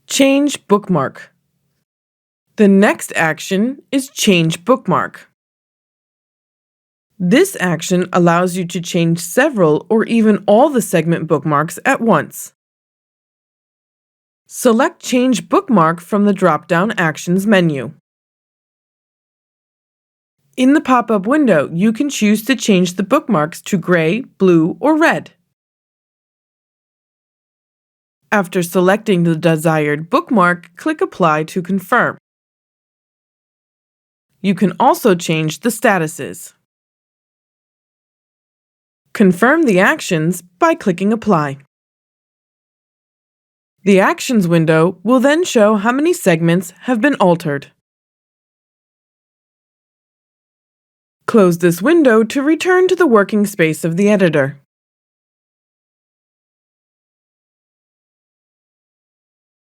Change bookmark. The next action is Change bookmark. This action allows you to change several or even all the segment bookmarks at once. Select Change Bookmark from the drop-down Actions menu. In the pop-up window, you can choose to change the bookmarks to gray, blue, or red. After selecting the desired bookmark, click Apply to confirm. You can also change the statuses. Confirm the actions by clicking Apply. The Actions window will then show how many segments have been altered. Close this window to return to the working space of the editor.